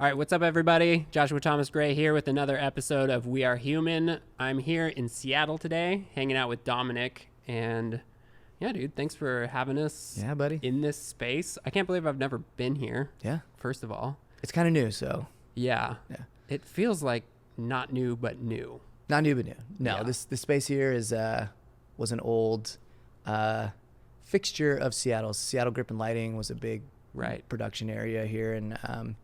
All right, what's up, everybody? Joshua Thomas Gray here with another episode of We Are Human. I'm here in Seattle today, hanging out with Dominic. And yeah, dude, thanks for having us Yeah, buddy. in this space. I can't believe I've never been here, Yeah. first of all. It's kind of new, so. Yeah. Yeah. It feels like not new, but new. Not new, but new. No, Yeah. this space here was an old fixture of Seattle. Seattle Grip and Lighting was a big production area here, and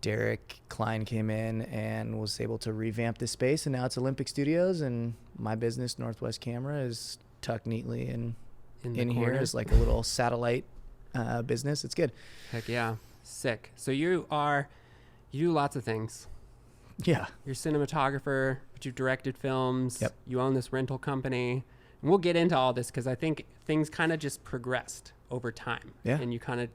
Derek Klein came in and was able to revamp this space, and now it's Olympic Studios, and my business, Northwest Camera, is tucked neatly in here as like a little satellite business. It's good. Heck yeah. Sick. So you do lots of things. Yeah. You're a cinematographer, but you've directed films. Yep. You own this rental company. And we'll get into all this because I think things kind of just progressed over time. Yeah. And you kind of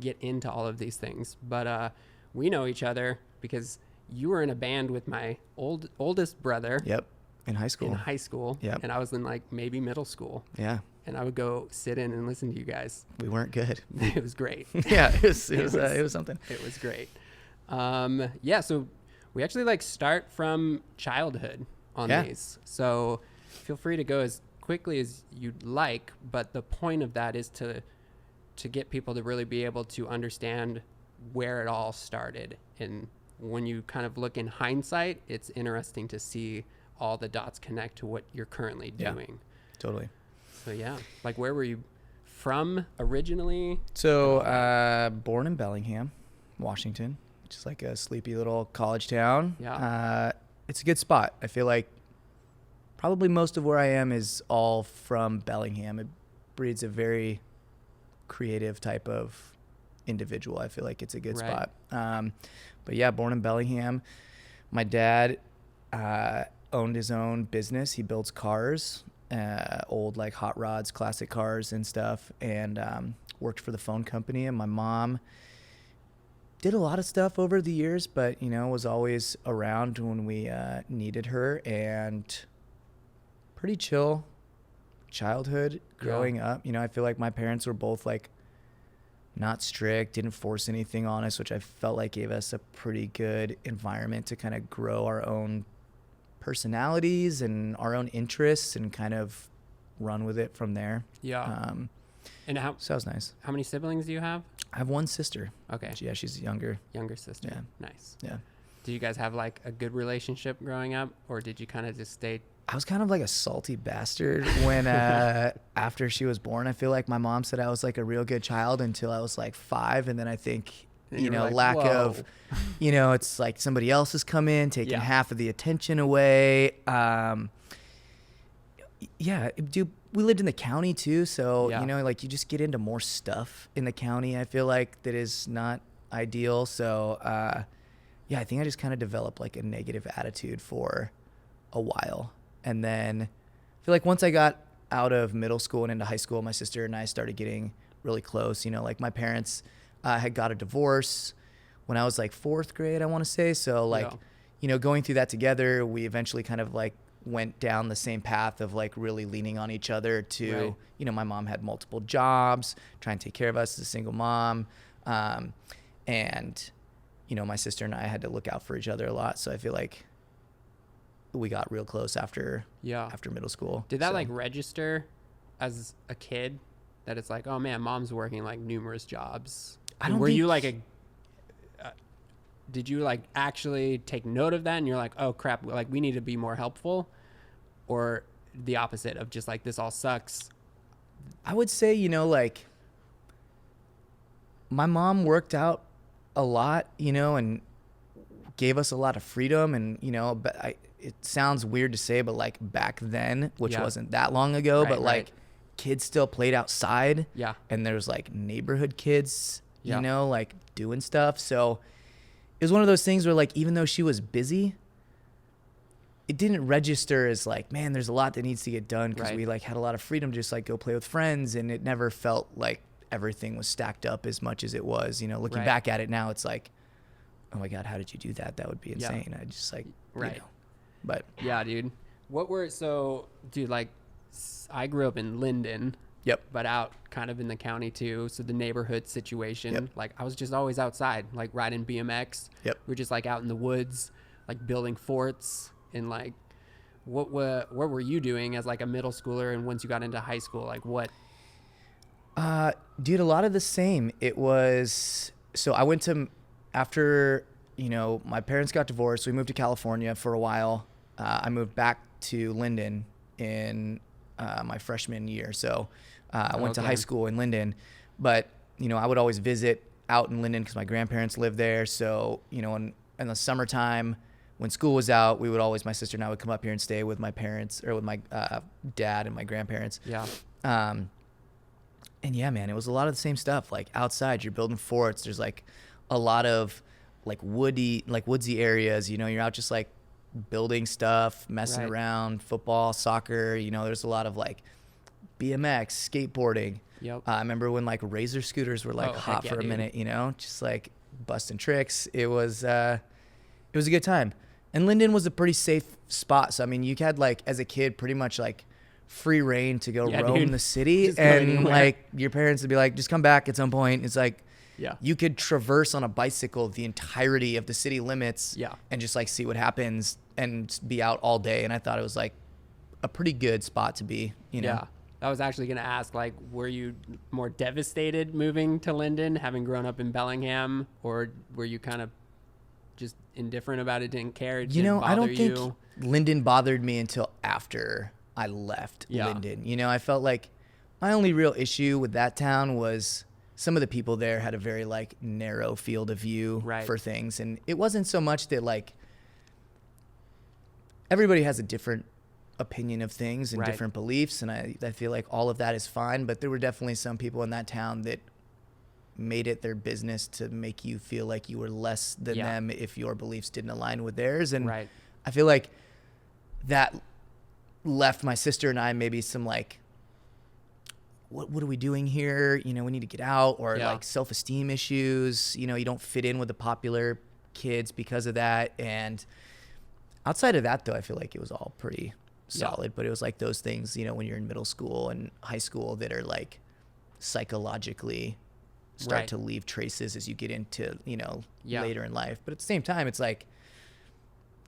get into all of these things. But we know each other because you were in a band with my oldest brother. Yep. In high school. Yep. And I was in like maybe middle school. Yeah. And I would go sit in and listen to you guys. We weren't good. It was great. Yeah, it was something. It was great. Yeah, so we actually like start from childhood on these. So feel free to go as quickly as you'd like, but the point of that is to get people to really be able to understand where it all started. And when you kind of look in hindsight, it's interesting to see all the dots connect to what you're currently doing. Totally. So yeah, like where were you from originally? So born in Bellingham, Washington, which is like a sleepy little college town. Yeah. It's a good spot. I feel like probably most of where I am is all from Bellingham. It breeds a very creative type of individual. I feel like it's a good spot. But yeah, born in Bellingham. My dad owned his own business. He builds cars, old like hot rods, classic cars and stuff, and worked for the phone company. And my mom did a lot of stuff over the years, but was always around when we needed her. And pretty chill childhood growing up. I feel like my parents were both like not strict, didn't force anything on us, which I felt like gave us a pretty good environment to kind of grow our own personalities and our own interests and kind of run with it from there. Yeah. And so that was nice. How many siblings do you have? I have one sister. Okay. Yeah, she's younger. Younger sister. Yeah. Nice. Yeah. Did you guys have like a good relationship growing up, or did you kind of just stay? I was kind of like a salty bastard when after she was born. I feel like my mom said I was like a real good child until I was like 5, and then I think like, lack of it's like somebody else has come in taking half of the attention away. Dude, we lived in the county too, so like you just get into more stuff in the county. I feel like that is not ideal. So I think I just kind of developed like a negative attitude for a while. And then I feel like once I got out of middle school and into high school, my sister and I started getting really close. Like my parents had got a divorce when I was like 4th grade, I want to say. So like, going through that together, we eventually kind of like went down the same path of like really leaning on each other to, my mom had multiple jobs, trying to take care of us as a single mom. And my sister and I had to look out for each other a lot. So I feel like we got real close after middle school. Did that like register as a kid that it's like, oh man, mom's working like numerous jobs? Were you like did you like actually take note of that and you're like, oh crap, like we need to be more helpful? Or the opposite of just like, this all sucks? I would say, like my mom worked out a lot, and gave us a lot of freedom. And, but it sounds weird to say, but like back then, which wasn't that long ago, but like kids still played outside. Yeah. And there was like neighborhood kids, like doing stuff. So it was one of those things where like, even though she was busy, it didn't register as like, man, there's a lot that needs to get done, because we like had a lot of freedom to just like go play with friends. And it never felt like everything was stacked up as much as it was. Looking back at it now, it's like, oh my God, how did you do that? That would be insane. I just like, but yeah, dude. Dude, like I grew up in Linden, Yep. but out kind of in the county too. So the neighborhood situation, Yep. like I was just always outside, like riding BMX. Yep. We're just like out in the woods, like building forts. And like, what were you doing as like a middle schooler? And once you got into high school, like what? Dude, a lot of the same. It was, so I went to, after, you know, my parents got divorced, we moved to California for a while. I moved back to Linden in my freshman year. So I went to high school in Linden, but, you know, I would always visit out in Linden because my grandparents lived there. So, you know, in the summertime when school was out, we would always, my sister and I would come up here and stay with my parents or with my dad and my grandparents. Yeah. And yeah, man, it was a lot of the same stuff. Like outside, you're building forts. There's like a lot of like woodsy areas. You know, you're out just like building stuff, messing around, football, soccer. You know, there's a lot of like BMX, skateboarding. Yep. I remember when like razor scooters were like hot for a minute. You know, just like busting tricks. It was a good time. And Linden was a pretty safe spot. So I mean, you had like as a kid, pretty much like free reign to go roam the city, and like your parents would be like, just come back at some point. It's like, you could traverse on a bicycle the entirety of the city limits and just like see what happens and be out all day. And I thought it was like a pretty good spot to be, you know? Yeah. I was actually going to ask, like, were you more devastated moving to Linden, having grown up in Bellingham, or were you kind of just indifferent about it, didn't care? It didn't bother I don't think you? Linden bothered me until after I left Linden. You know, I felt like my only real issue with that town was some of the people there had a very like narrow field of view for things. And it wasn't so much that like everybody has a different opinion of things and different beliefs. And I feel like all of that is fine, but there were definitely some people in that town that made it their business to make you feel like you were less than them if your beliefs didn't align with theirs. And I feel like that left my sister and I maybe some like, what are we doing here? You know, we need to get out, or like self-esteem issues. You know, you don't fit in with the popular kids because of that. And outside of that, though, I feel like it was all pretty solid. But it was like those things, you know, when you're in middle school and high school that are like psychologically start to leave traces as you get into, you know, later in life. But at the same time, it's like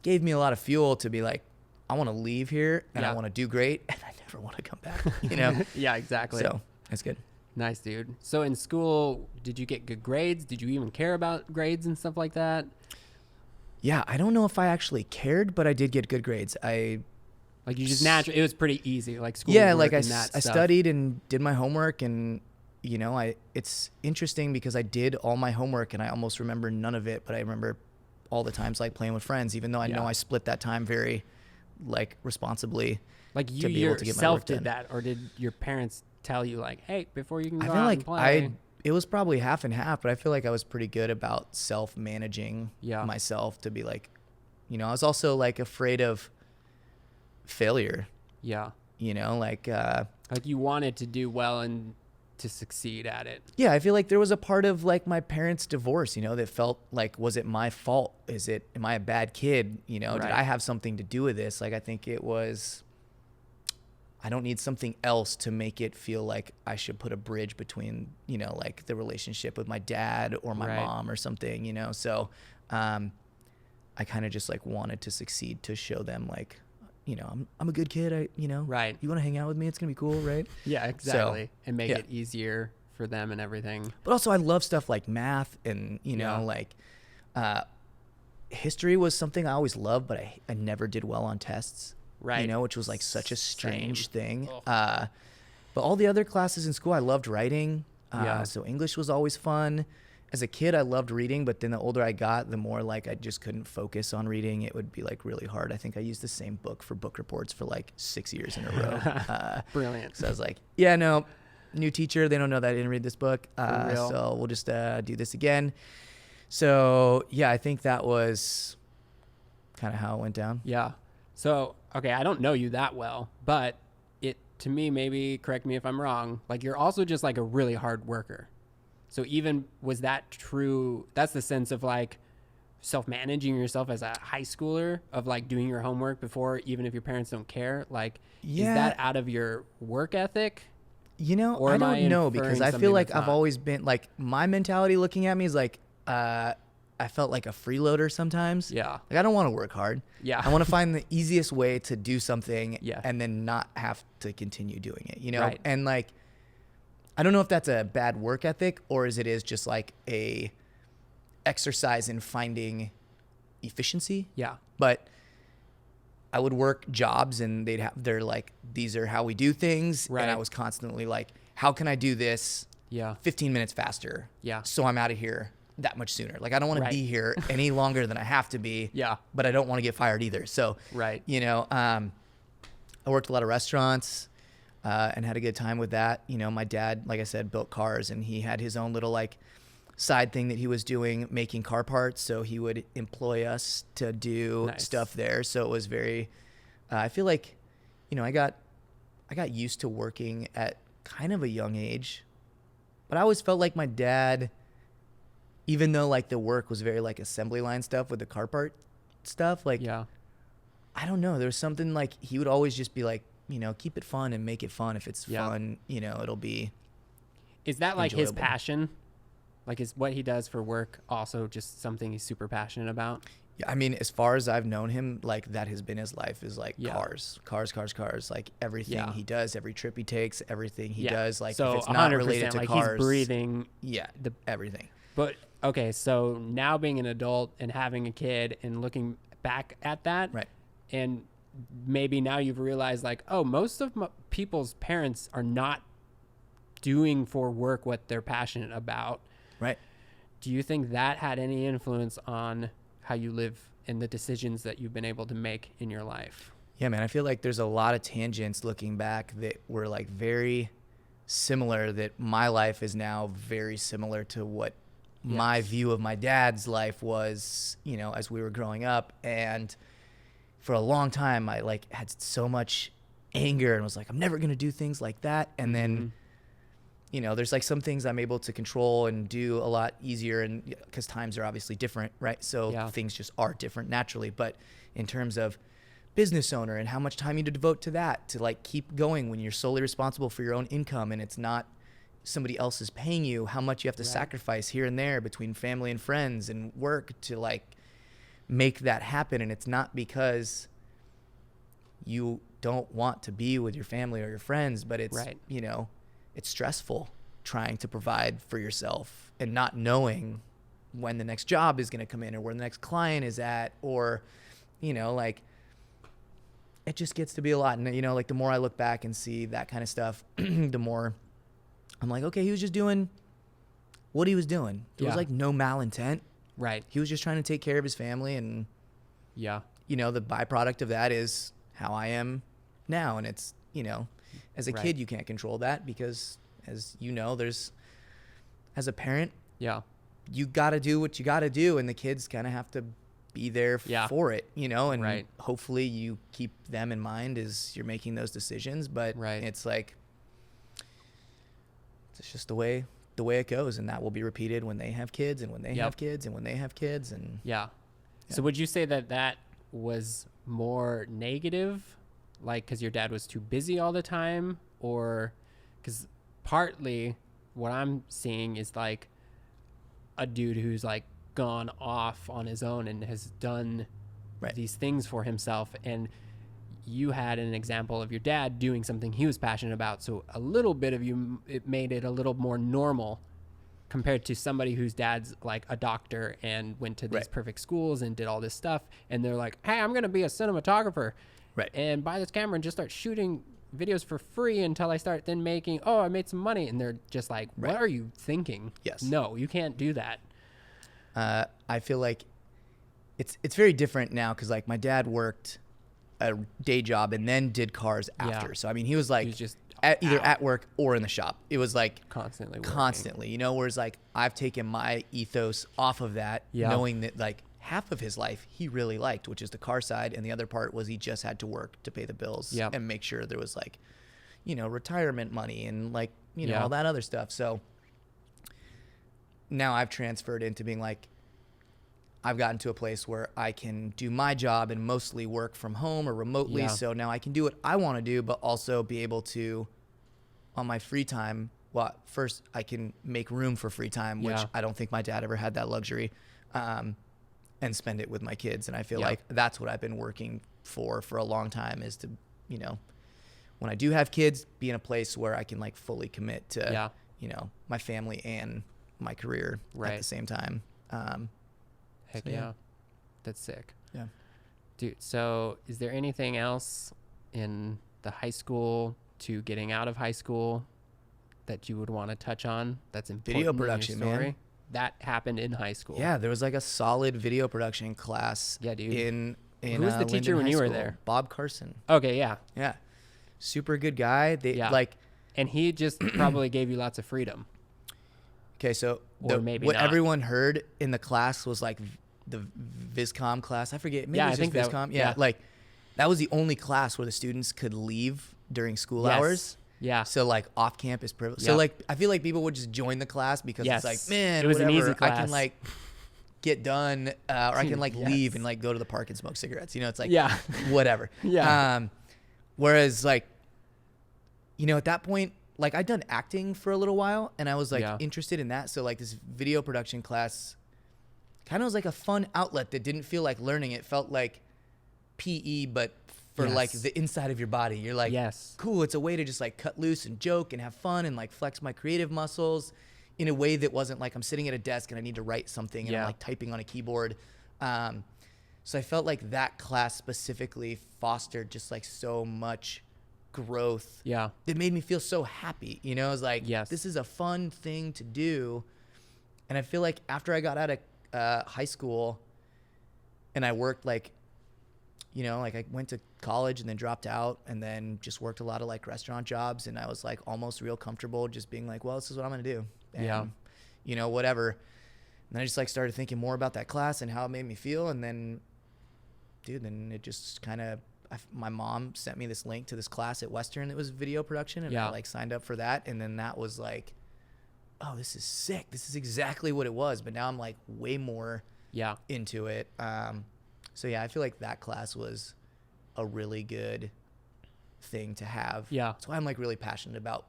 gave me a lot of fuel to be like, I want to leave here and I want to do great and I never want to come back, you know? Yeah, exactly. So that's good. Nice, dude. So in school, did you get good grades? Did you even care about grades and stuff like that? Yeah, I don't know if I actually cared, but I did get good grades. Like you just naturally, it was pretty easy, like school. Yeah, like I studied and did my homework, and you know, it's interesting because I did all my homework and I almost remember none of it, but I remember all the times like playing with friends, even though I know I split that time very like responsibly. Like you yourself did that, or did your parents tell you like, hey, before you can go out and play? It was probably half and half, but I feel like I was pretty good about self-managing myself to be like, you know, I was also like afraid of failure. Yeah. You know, like you wanted to do well and to succeed at it. Yeah, I feel like there was a part of like my parents' divorce, you know, that felt like, was it my fault? Am I a bad kid? You know, did I have something to do with this? Like, I think it was, I don't need something else to make it feel like I should put a bridge between, you know, like the relationship with my dad or my mom or something, you know? So, I kind of just like wanted to succeed to show them like, you know, I'm a good kid. You know, you want to hang out with me? It's going to be cool. Right. Yeah, exactly. So, and make it easier for them and everything. But also I love stuff like math and, you know, like, history was something I always loved, but I never did well on tests, you know, which was like such a strange thing. But all the other classes in school, I loved writing. So English was always fun. As a kid, I loved reading, but then the older I got, the more like I just couldn't focus on reading. It would be like really hard. I think I used the same book for book reports for like 6 years in a row. Brilliant. So I was like, yeah, no, new teacher. They don't know that I didn't read this book. So we'll just do this again. So yeah, I think that was kind of how it went down. Yeah. So, okay, I don't know you that well, but to me, maybe correct me if I'm wrong, like you're also just like a really hard worker. So even was that true? That's the sense of like self-managing yourself as a high schooler, of like doing your homework before, even if your parents don't care. Like, is that out of your work ethic? You know, Or I am I don't know, because inferring I something feel like that's I've not? always been like, my mentality looking at me is like, I felt like a freeloader sometimes. Yeah. Like, I don't want to work hard. Yeah. I want to find the easiest way to do something Yeah. and then not have to continue doing it, you know? Right. And like, I don't know if that's a bad work ethic or is just like a exercise in finding efficiency. Yeah. But I would work jobs and they're like, these are how we do things. Right. And I was constantly like, how can I do this Yeah. 15 minutes faster? Yeah. So I'm out of here that much sooner. Like, I don't want Right. to be here any longer than I have to be. Yeah. But I don't want to get fired either. So, Right. you know, I worked a lot of restaurants and had a good time with that. You know, my dad, like I said, built cars, and he had his own little like side thing that he was doing, making car parts. So he would employ us to do Nice. stuff there. So it was very, I feel like, you know, I got used to working at kind of a young age, but I always felt like my dad, even though like the work was very like assembly line stuff with the car part stuff, like, Yeah. I don't know, there was something like he would always just be like, you know, keep it fun and make it fun. If it's Yeah. fun, you know, it'll be. Is that like his enjoyable. passion? Like, is what he does for work also just something he's super passionate about? Yeah, I mean, as far as I've known him, like, that has been his life, is like Yeah. cars. Like everything Yeah. he does, every trip he takes, everything he Yeah. does, like, So if it's not 100%, related to like cars, he's breathing. yeah, the- everything. But okay, so now being an adult and having a kid and looking back at that, Right. and maybe now you've realized like, oh, most of people's parents are not doing for work what they're passionate about. Right. Do you think that had any influence on how you live and the decisions that you've been able to make in your life? Yeah, man, I feel like there's a lot of tangents looking back that were like very similar, that my life is now very similar to what my Yes. view of my dad's life was, you know, as we were growing up. And for a long time, I like had so much anger and was like, I'm never going to do things like that. And then, you know, there's like some things I'm able to control and do a lot easier, and because times are obviously different, right? So Yeah. things just are different naturally. But in terms of business owner and how much time you to devote to that, to like keep going when you're solely responsible for your own income and it's not somebody else is paying you, how much you have to Right. sacrifice here and there between family and friends and work to like make that happen. And it's not because you don't want to be with your family or your friends, but it's, Right. you know, it's stressful trying to provide for yourself and not knowing when the next job is going to come in or where the next client is at, or, you know, like, it just gets to be a lot. And, you know, like, the more I look back and see that kind of stuff, the more I'm like, okay, he was just doing what he was doing. There was Yeah. like no malintent. Right. He was just trying to take care of his family. And, Yeah. you know, the byproduct of that is how I am now. And it's, you know, as a Right. kid, you can't control that because, as you know, as a parent, Yeah. you got to do what you got to do. And the kids kind of have to be there Yeah. for it, you know, and Right. hopefully you keep them in mind as you're making those decisions. But Right. it's like, it's just the way it goes. And that will be repeated when they have kids and when they Yep. have kids and when they have kids. And Yeah. Yeah. So would you say that that was more negative, like because your dad was too busy all the time, or because partly what I'm seeing is like a dude who's like gone off on his own and has done Right. these things for himself, and you had an example of your dad doing something he was passionate about, so a little bit of you, it made it a little more normal compared to somebody whose dad's like a doctor and went to these Right. perfect schools and did all this stuff, and they're like, hey, I'm gonna be a cinematographer, Right. and buy this camera and just start shooting videos for free until I start then making, oh, I made some money. And they're just like, what Right. are you thinking? Yes. No, you can't do that. I feel like it's very different now because, like, my dad worked a day job and then did cars after. Yeah. So, I mean, he was like He was just either out. at work or in the shop. It was like Constantly working. constantly, you know, whereas like I've taken my ethos off of that, Yeah. knowing that like half of his life he really liked, which is the car side, and the other part was he just had to work to pay the bills Yep. and make sure there was like, you know, retirement money and like, you know, Yeah. all that other stuff. So now I've transferred into being like, I've gotten to a place where I can do my job and mostly work from home or remotely. Yeah. So now I can do what I want to do, but also be able to on my free time, well, first I can make room for free time, which I don't think my dad ever had that luxury, and spend it with my kids. And I feel like that's what I've been working for a long time, is to, you know, when I do have kids, be in a place where I can like fully commit to, you know, my family and my career at the same time. Heck yeah. That's sick. Yeah. Dude, so is there anything else in the high school to getting out of high school that you would want to touch on that's important? Video production, in your story? man. That happened in high school. Yeah, there was like a solid video production class. Yeah, dude. In Who was the teacher Linden when High you were School. there? Bob Carson. Okay, yeah. Yeah. Super good guy. And he just probably gave you lots of freedom. Okay, so Or maybe what not. everyone heard in the class was like the Viscom class. I forget. Maybe Yeah, it was I just think that- Viscom. yeah. Like that was the only class where the students could leave during school hours. Yeah. So like off campus privilege. Yep. So like I feel like people would just join the class because Yes. it's like, man, It was an whatever, easy I class. can like get done, or I can like Yes. leave and like go to the park and smoke cigarettes. You know, it's like whatever. Yeah. Whereas like, you know, at that point, like I'd done acting for a little while and I was like interested in that. So like this video production class kind of was like a fun outlet that didn't feel like learning. It felt like PE, but for like the inside of your body. You're like, cool. It's a way to just like cut loose and joke and have fun and like flex my creative muscles in a way that wasn't like I'm sitting at a desk and I need to write something and I'm like typing on a keyboard. So I felt like that class specifically fostered just like so much growth. Yeah. It made me feel so happy. You know, it was like, this is a fun thing to do. And I feel like after I got out of high school and I worked like, you know, like I went to college and then dropped out and then just worked a lot of like restaurant jobs. And I was like almost real comfortable just being like, well, this is what I'm going to do. And, you know, whatever. And then I just like started thinking more about that class and how it made me feel. And then, dude, then it just kind of, my mom sent me this link to this class at Western that was video production. And I like signed up for that. And then that was like, oh, this is sick. This is exactly what it was. But now I'm like way more into it. So yeah, I feel like that class was a really good thing to have. Yeah. That's why I'm like really passionate about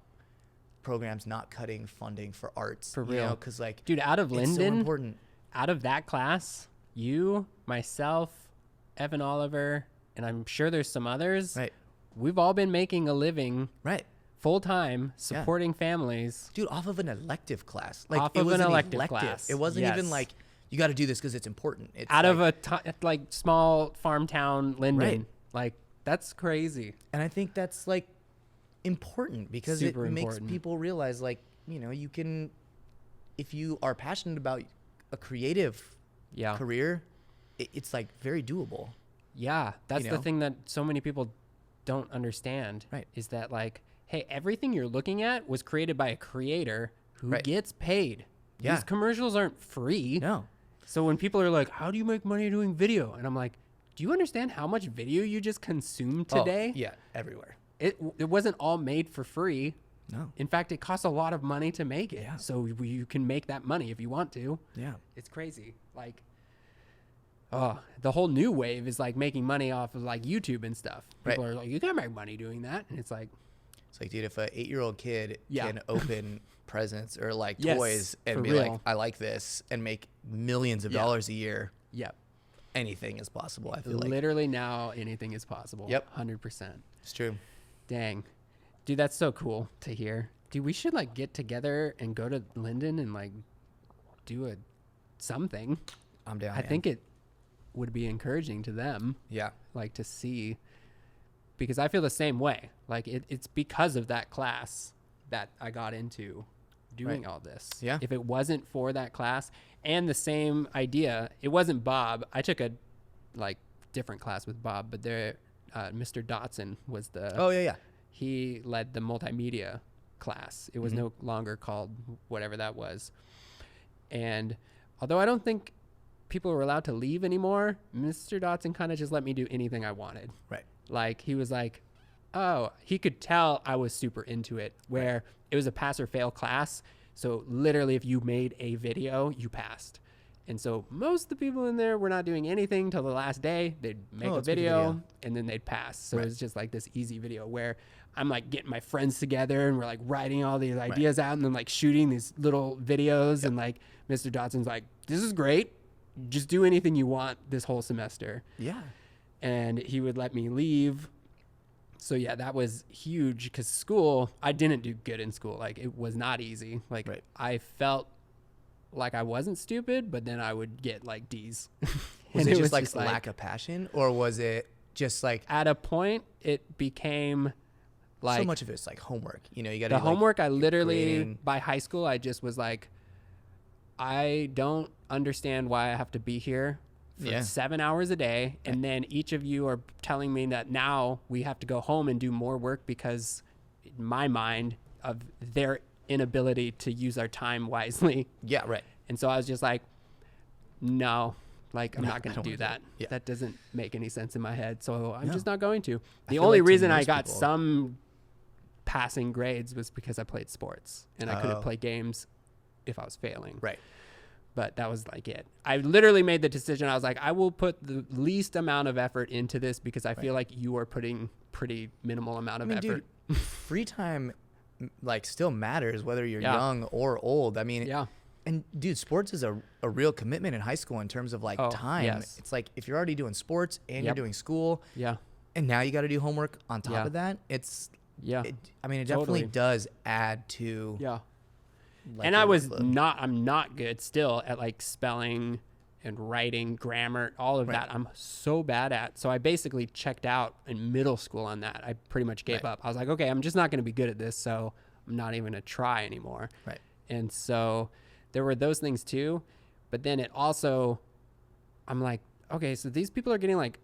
programs not cutting funding for arts. For real. You know, cause like, dude, out of Linden, it's so important. Out of that class, you, myself, Evan Oliver, and I'm sure there's some others. Right. We've all been making a living. Right. Full time, supporting families. Dude, off of an elective class. Like off it of was an elective class. It wasn't even like, you got to do this because it's important. It's out of a like small farm town, Linden. Right. Like that's crazy. And I think that's like important because it makes people realize like, you know, you can, if you are passionate about a creative career, it's like very doable. Yeah. That's the thing that so many people don't understand. Right. Is that like, hey, everything you're looking at was created by a creator who gets paid. Yeah. These commercials aren't free. No. So when people are like, how do you make money doing video? And I'm like, do you understand how much video you just consumed today? Oh, yeah, everywhere. It wasn't all made for free. No. In fact, it costs a lot of money to make it. Yeah. So you can make that money if you want to. Yeah. It's crazy. Like, the whole new wave is like making money off of like YouTube and stuff. People are like, you can make money doing that. And it's like, dude, if an 8-year-old kid can open presents or like toys and be like, I like this and make millions of dollars a year. Yep. Anything is possible. I feel like literally now anything is possible. Yep. 100%. It's true. Dang. Dude, that's so cool to hear. Dude, we should like get together and go to Linden and like do something. I'm down. I think it would be encouraging to them. Yeah. Like to see, because I feel the same way. Like it's because of that class that I got into doing all this. Yeah. If it wasn't for that class and the same idea, it wasn't Bob. I took a like different class with Bob, but there, Mr. Dotson was the, he led the multimedia class. It was no longer called whatever that was. And although I don't think people were allowed to leave anymore, Mr. Dotson kind of just let me do anything I wanted. Right. Like he was like, oh, he could tell I was super into it, where it was a pass or fail class. So literally if you made a video, you passed. And so most of the people in there were not doing anything till the last day. They'd make a video and then they'd pass. So it was just like this easy video where I'm like getting my friends together and we're like writing all these ideas out and then like shooting these little videos. And like Mr. Dodson's like, this is great. Just do anything you want this whole semester. Yeah. And he would let me leave. So yeah, that was huge because school, I didn't do good in school. Like it was not easy. Like I felt like I wasn't stupid, but then I would get like D's. Was it just like lack of passion, or was it just like at a point it became like so much of it's like homework, you know, you got the homework. Like, I literally by high school I just was like, I don't understand why I have to be here for 7 hours a day, and then each of you are telling me that now we have to go home and do more work because in my mind of their inability to use our time wisely. Yeah, right. And so I was just like, no, like I'm not going to do that. That doesn't make any sense in my head. So I'm just not going to. The only reason I got some passing grades was because I played sports and I couldn't play games if I was failing. Right. But that was like it. I literally made the decision. I was like, I will put the least amount of effort into this because I feel like you are putting pretty minimal amount of effort. Dude, free time like still matters whether you're young or old. I mean, and dude, sports is a real commitment in high school in terms of like time. Yes. It's like if you're already doing sports and you're doing school, and now you got to do homework on top of that. It's I mean, it definitely does add to like, and I'm not good still at like spelling and writing, grammar, all of that. I'm so bad at. So I basically checked out in middle school on that. I pretty much gave up. I was like, okay, I'm just not going to be good at this, so I'm not even going to try anymore. Right. And so there were those things too. But then it also, I'm like, okay, so these people are getting like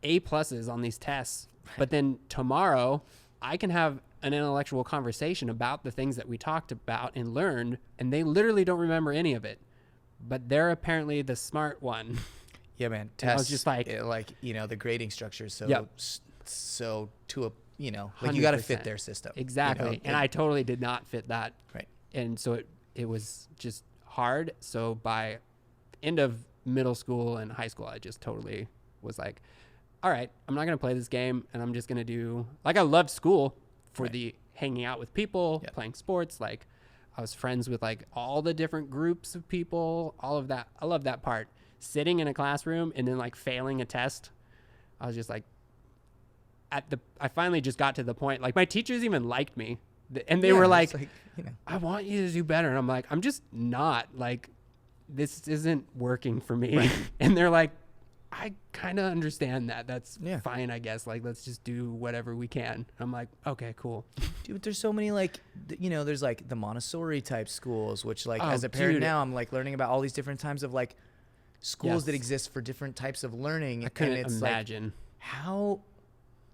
A+ on these tests. But then tomorrow I can have an intellectual conversation about the things that we talked about and learned, and they literally don't remember any of it. But they're apparently the smart one. Yeah, man. Tests, I was just like, you know, the grading structure is so to a, you know, like 100%. You got to fit their system. Exactly. You know? And I totally did not fit that. Right. And so it was just hard. So by end of middle school and high school, I just totally was like, all right, I'm not going to play this game, and I'm just going to do, like, I loved school for the hanging out with people, playing sports, like, I was friends with like all the different groups of people, all of that. I love that part. Sitting in a classroom and then like failing a test. I was just like, I finally just got to the point, like my teachers even liked me and they were like, you know, I want you to do better. And I'm like, I'm just not, like, this isn't working for me. Right. And they're like, I kind of understand that. That's fine, I guess. Like, let's just do whatever we can. I'm like, okay, cool. Dude, there's so many, like, you know, there's like the Montessori type schools, which like as a parent now, I'm like learning about all these different types of like schools that exist for different types of learning. I couldn't imagine. Like, how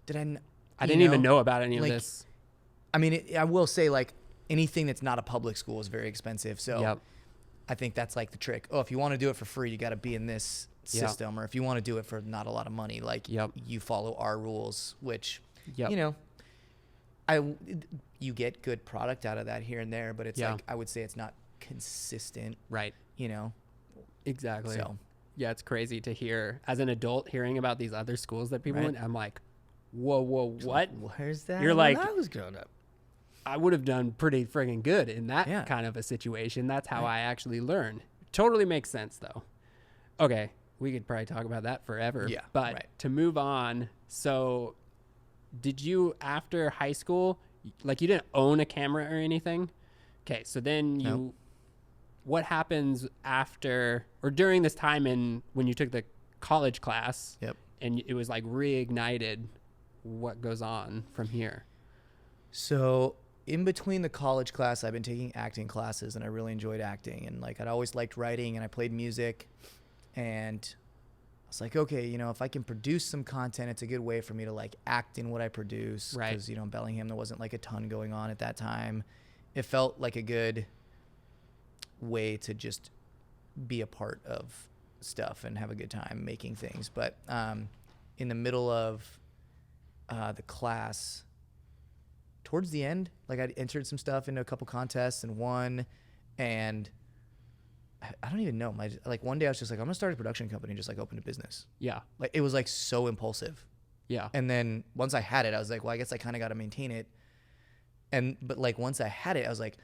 did I didn't even know about any of this. I mean, I will say like anything that's not a public school is very expensive. So I think that's like the trick. Oh, if you want to do it for free, you got to be in this system, or if you want to do it for not a lot of money, like you follow our rules, which you know, you get good product out of that here and there, but it's like I would say it's not consistent, right? You know, exactly. So yeah, it's crazy to hear as an adult hearing about these other schools that people went. I'm like, whoa, what? Where's that? You're like, when I was growing up, I would have done pretty friggin' good in that kind of a situation. That's how I actually learn. Totally makes sense though. Okay. We could probably talk about that forever. Yeah. But to move on, so did you, after high school, like you didn't own a camera or anything? Okay, so then what happens after or during this time when you took the college class and it was like reignited, what goes on from here? So in between the college class, I've been taking acting classes and I really enjoyed acting. And like I'd always liked writing and I played music. And I was like, okay, you know, if I can produce some content, it's a good way for me to like act in what I produce. Right. Because, you know, in Bellingham, there wasn't like a ton going on at that time. It felt like a good way to just be a part of stuff and have a good time making things. But in the middle of the class, towards the end, like I'd entered some stuff into a couple contests and won. And I don't even know. Like one day I was just like, I'm gonna start a production company and just like open a business. Yeah. Like it was like so impulsive. Yeah. And then once I had it, I was like, well, I guess I kind of got to maintain it. But like once I had it, I was like,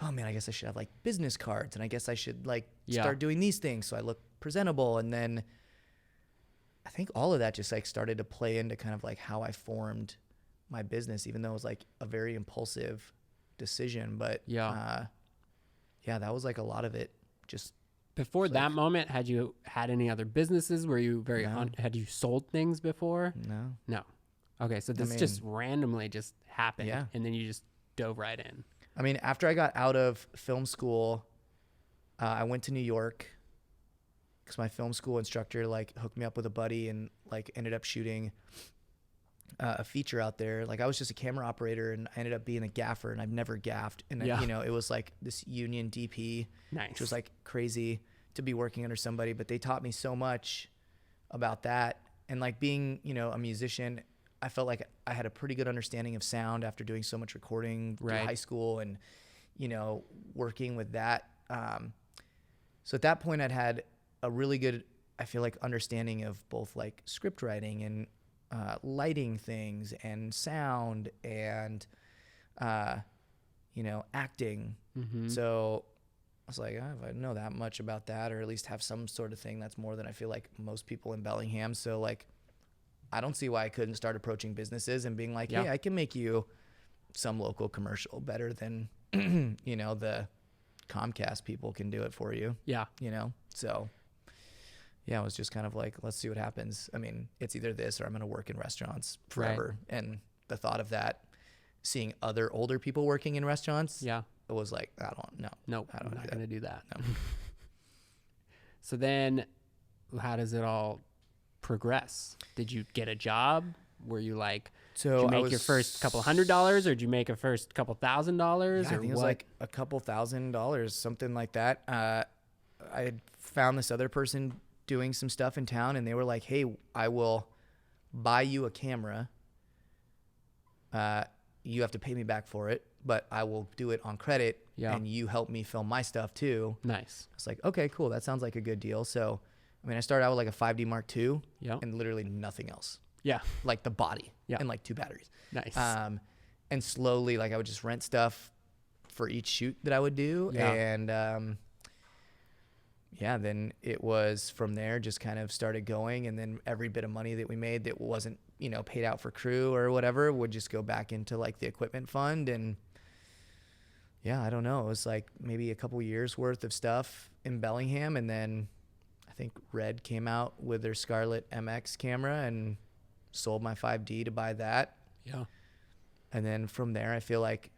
oh man, I guess I should have like business cards, and I guess I should like start doing these things so I look presentable. And then I think all of that just like started to play into kind of like how I formed my business, even though it was like a very impulsive decision. But yeah, that was like a lot of it. Just before that moment, had you had any other businesses? Were you had you sold things before? No. Okay, so this just randomly just happened, and then you just dove right in. I mean, after I got out of film school, I went to New York because my film school instructor like hooked me up with a buddy and like ended up shooting a feature out there. Like I was just a camera operator, and I ended up being a gaffer, and I've never gaffed. And you know, it was like this union DP, which was like crazy to be working under somebody, but they taught me so much about that. And like being, you know, a musician, I felt like I had a pretty good understanding of sound after doing so much recording through high school and, you know, working with that. So at that point I'd had a really good, I feel like, understanding of both like script writing and lighting things and sound and, you know, acting. Mm-hmm. So I was like, if I know that much about that, or at least have some sort of thing, that's more than I feel like most people in Bellingham. So like, I don't see why I couldn't start approaching businesses and being like, hey, I can make you some local commercial better than, you know, the Comcast people can do it for you. Yeah. You know? So yeah, it was just kind of like, let's see what happens. I mean, it's either this or I'm going to work in restaurants forever. Right. And the thought of that, seeing other older people working in restaurants, it was like, I don't know. Nope. I'm not going to do that. No. So then how does it all progress? Did you get a job? Were you like, did you make your first couple $100s, or did you make a first couple $1,000s? I think it was like a couple $1,000, something like that. I had found this other person doing some stuff in town, and they were like, hey, I will buy you a camera. You have to pay me back for it, but I will do it on credit, and you help me film my stuff too. Nice. I was like, okay, cool. That sounds like a good deal. So, I mean, I started out with like a 5D Mark II and literally nothing else. Yeah. Like the body and like 2 batteries. Nice. And slowly, like I would just rent stuff for each shoot that I would do. Yeah. And, then it was from there, just kind of started going. And then every bit of money that we made that wasn't, you know, paid out for crew or whatever would just go back into like the equipment fund. And I don't know. It was like maybe a couple years worth of stuff in Bellingham. And then I think Red came out with their Scarlett MX camera and sold my 5D to buy that. Yeah. And then from there, I feel like,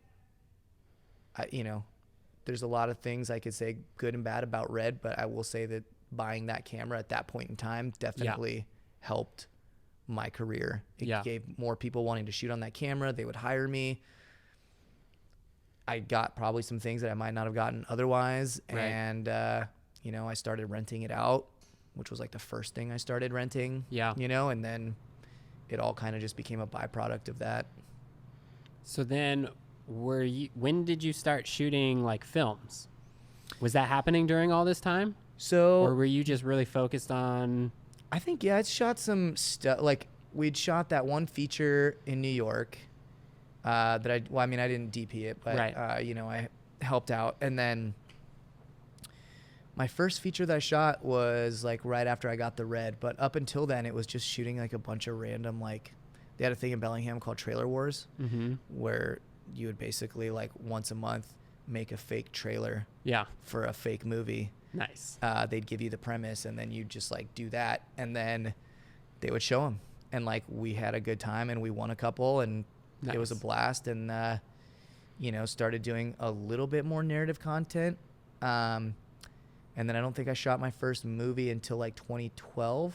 there's a lot of things I could say good and bad about Red, but I will say that buying that camera at that point in time definitely helped my career. It gave more people wanting to shoot on that camera. They would hire me. I got probably some things that I might not have gotten otherwise. Right. And, I started renting it out, which was like the first thing I started renting. Yeah. And then it all kind of just became a byproduct of that. So then when did you start shooting like films? Was that happening during all this time? Or were you just really focused on? I think, I shot some stuff. Like we'd shot that one feature in New York that I didn't DP it, but, I helped out. And then my first feature that I shot was like right after I got the Red, but up until then it was just shooting like a bunch of random, like they had a thing in Bellingham called Trailer Wars, where you would basically like once a month make a fake trailer for a fake movie. Nice. They'd give you the premise and then you'd just like do that, and then they would show them, and like we had a good time and we won a couple, and it was a blast. And started doing a little bit more narrative content. And then I don't think I shot my first movie until like 2012.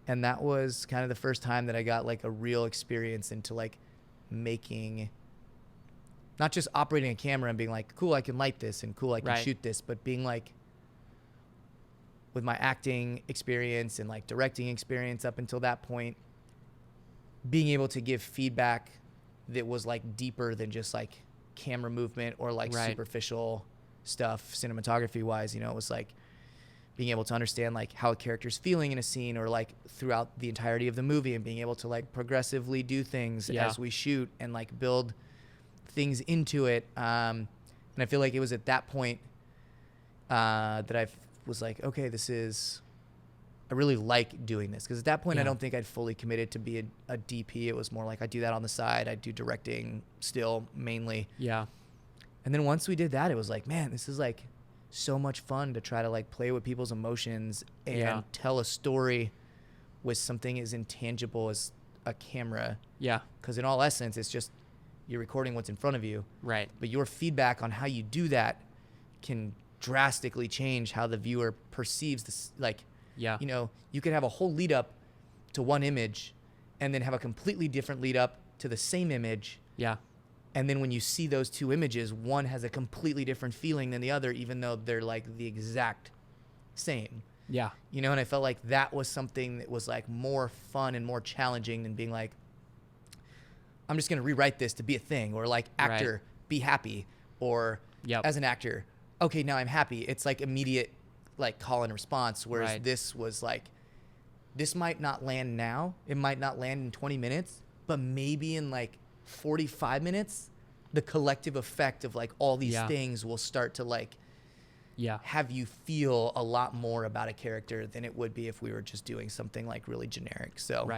And that was kind of the first time that I got like a real experience into like making, not just operating a camera and being like, cool, I can light this, and cool, I can shoot this, but being like, with my acting experience and like directing experience up until that point, being able to give feedback that was like deeper than just like camera movement or like superficial stuff, cinematography wise, you know, it was like being able to understand like how a character's feeling in a scene or like throughout the entirety of the movie, and being able to like progressively do things as we shoot and like build things into it. And I feel like it was at that point that I was like, okay, I really like doing this. Because at that point, I don't think I'd fully committed to be a DP. It was more like I do that on the side. I do directing still mainly. Yeah. And then once we did that, it was like, man, this is like so much fun to try to like play with people's emotions and tell a story with something as intangible as a camera. Yeah. Because in all essence, it's just you're recording what's in front of you. Right. But your feedback on how you do that can drastically change how the viewer perceives this. Like, you know, you could have a whole lead up to one image and then have a completely different lead up to the same image. Yeah. And then when you see those two images, one has a completely different feeling than the other, even though they're like the exact same. Yeah. You know, and I felt like that was something that was like more fun and more challenging than being like, I'm just going to rewrite this to be a thing, or like actor, be happy, or as an actor, okay, now I'm happy. It's like immediate like call and response. Whereas this was like, this might not land now. It might not land in 20 minutes, but maybe in like 45 minutes, the collective effect of like all these things will start to like have you feel a lot more about a character than it would be if we were just doing something like really generic. So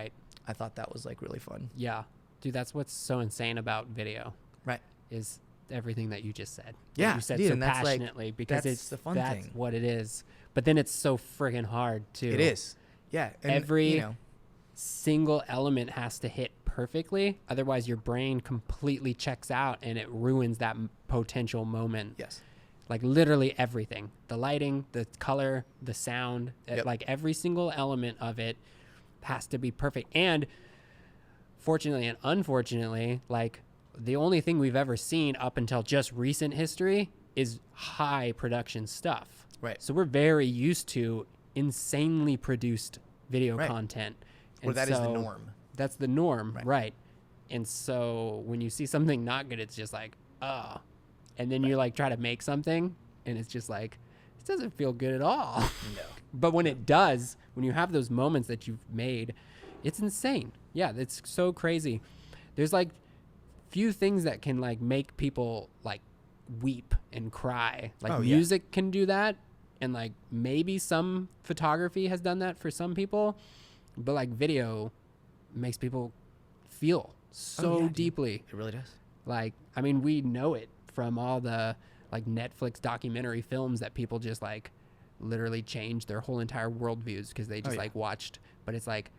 I thought that was like really fun. Yeah. Dude, that's what's so insane about video. Right. Is everything that you just said. Yeah. You said dude, so passionately, like, because that's the fun that's thing. What it is. But then it's so friggin' hard too. It is. Yeah. And, every single element has to hit perfectly. Otherwise your brain completely checks out and it ruins that potential moment. Yes. Like literally everything, the lighting, the color, the sound, like every single element of it has to be perfect. And fortunately and unfortunately, like the only thing we've ever seen up until just recent history is high production stuff. Right. So we're very used to insanely produced video content. Or that is the norm. That's the norm, right? And so when you see something not good, it's just like, oh. And then you like try to make something and it's just like, it doesn't feel good at all. No. But when it does, when you have those moments that you've made, it's insane. Yeah, it's so crazy. There's like few things that can like make people like weep and cry. Like music can do that, and like maybe some photography has done that for some people, but like video makes people feel so deeply. It really does. Like, I mean, we know it from all the like Netflix documentary films that people just like literally changed their whole entire worldviews because they just like watched. But it's like,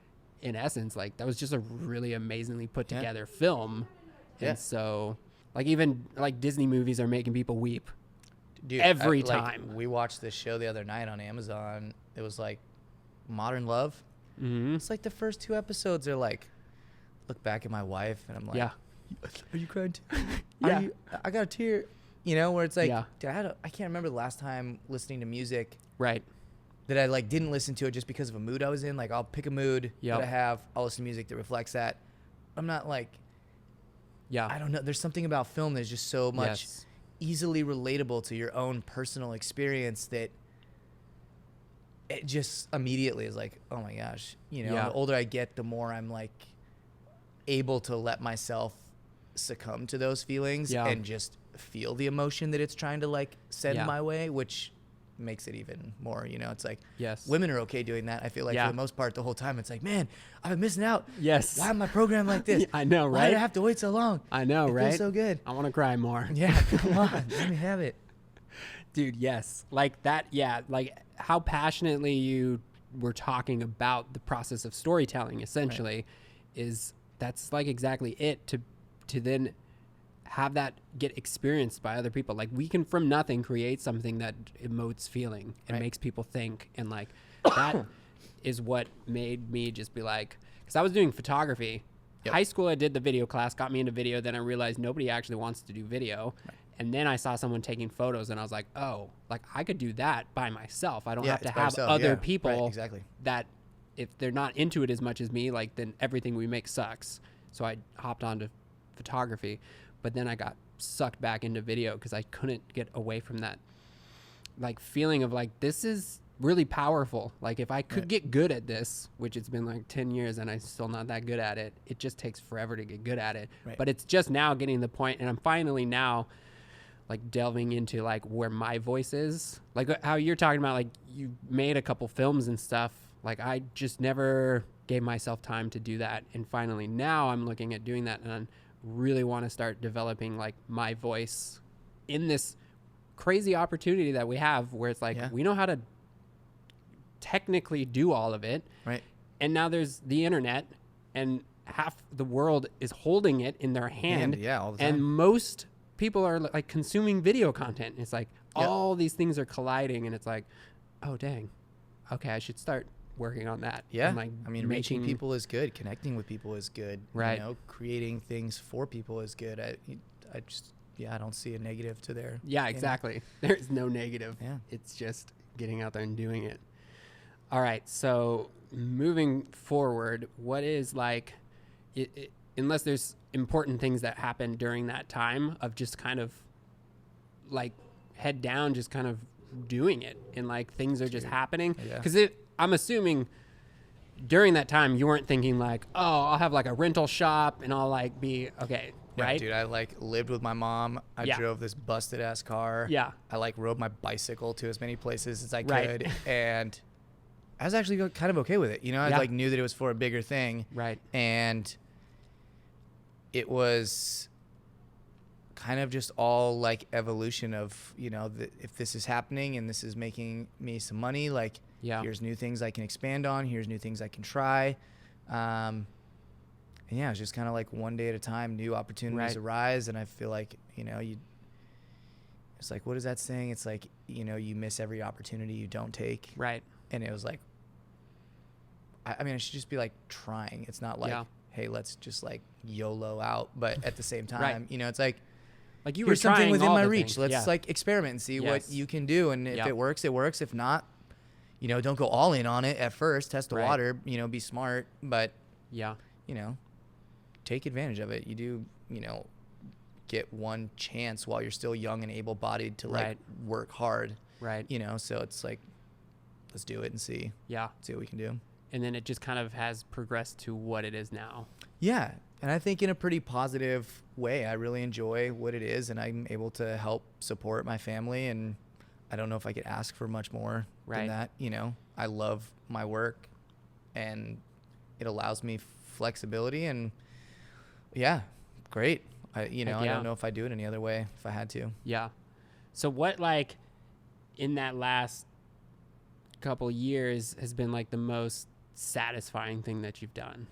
in essence, like that was just a really amazingly put together film. And so like even like Disney movies are making people weep. Dude, every time. We watched this show the other night on Amazon. It was like Modern Love. Mm-hmm. It's like the first 2 episodes are like, look back at my wife and I'm like, are you crying too? I got a tear, you know, where it's like, dude, I can't remember the last time listening to music that I like didn't listen to it just because of a mood I was in. Like I'll pick a mood that I have, I'll listen to music that reflects that. I'm not like, I don't know. There's something about film that's just so much easily relatable to your own personal experience that it just immediately is like, oh my gosh, you know, the older I get, the more I'm like able to let myself succumb to those feelings and just feel the emotion that it's trying to like send my way, which makes it even more, you know, it's like women are okay doing that. I feel like for the most part the whole time it's like, man, I've been missing out. Why am I programmed like this? I know, right? Why did I have to wait so long? I know, right? It feels so good. I want to cry more. Yeah, come on, let me have it. Dude, yes. Like that, like how passionately you were talking about the process of storytelling essentially that's like exactly it, to then have that get experienced by other people. Like we can from nothing create something that emotes feeling and makes people think, and like that is what made me just be like, because I was doing photography. High school I did the video class, got me into video, then I realized nobody actually wants to do video. And then I saw someone taking photos and I was like, oh, like I could do that by myself. I don't have to have other people that if they're not into it as much as me, like then everything we make sucks. So I hopped onto photography, but then I got sucked back into video because I couldn't get away from that like feeling of like, this is really powerful. Like if I could get good at this, which it's been like 10 years and I'm still not that good at it, it just takes forever to get good at it. Right. But it's just now getting the point, and I'm finally now like delving into like where my voice is. Like how you're talking about, like you made a couple films and stuff. Like I just never gave myself time to do that. And finally now I'm looking at doing that, and I really want to start developing like my voice in this crazy opportunity that we have, where it's like, we know how to technically do all of it. Right. And now there's the internet, and half the world is holding it in their hand. All the time. And most people are like consuming video content. It's like all these things are colliding, and it's like, oh dang, okay, I should start working on that. Yeah. And like, I mean, reaching people is good. Connecting with people is good. Right. You know, creating things for people is good. I just, I don't see a negative to there. Yeah, exactly. There's no negative. Yeah. It's just getting out there and doing it. All right. So moving forward, what is like, unless there's important things that happen during that time of just kind of like head down, just kind of doing it, and like things are just happening. Because I'm assuming during that time you weren't thinking like, oh, I'll have like a rental shop and I'll like be okay. Yeah, right? dude, I like lived with my mom. I drove this busted ass car. Yeah. I like rode my bicycle to as many places as I Right. could. And I was actually kind of okay with it. You know, I like knew that it was for a bigger thing. Right. And it was kind of just all like evolution of, you know, if this is happening and this is making me some money, like here's new things I can expand on. Here's new things I can try. And yeah, it's just kind of like one day at a time, new opportunities arise. And I feel like, you know, it's like, what is that saying? It's like, you know, you miss every opportunity you don't take. Right. And it was like, I mean, I should just be like trying. It's not like, hey, let's just like YOLO out. But at the same time, you know, it's like you were here's something trying within all my the reach. things. Let's like experiment and see what you can do. And if it works, it works. If not, you know, don't go all in on it at first. Test the water, you know, be smart. But, you know, take advantage of it. You do, you know, get one chance while you're still young and able-bodied to like work hard. Right. You know, so it's like, let's do it and see. Yeah. See what we can do. And then it just kind of has progressed to what it is now. Yeah. And I think in a pretty positive way. I really enjoy what it is, and I'm able to help support my family. And I don't know if I could ask for much more than that. You know, I love my work, and it allows me flexibility. And yeah, great. I don't know if I'd do it any other way if I had to. Yeah. So what, like, in that last couple years has been like the most satisfying thing that you've done?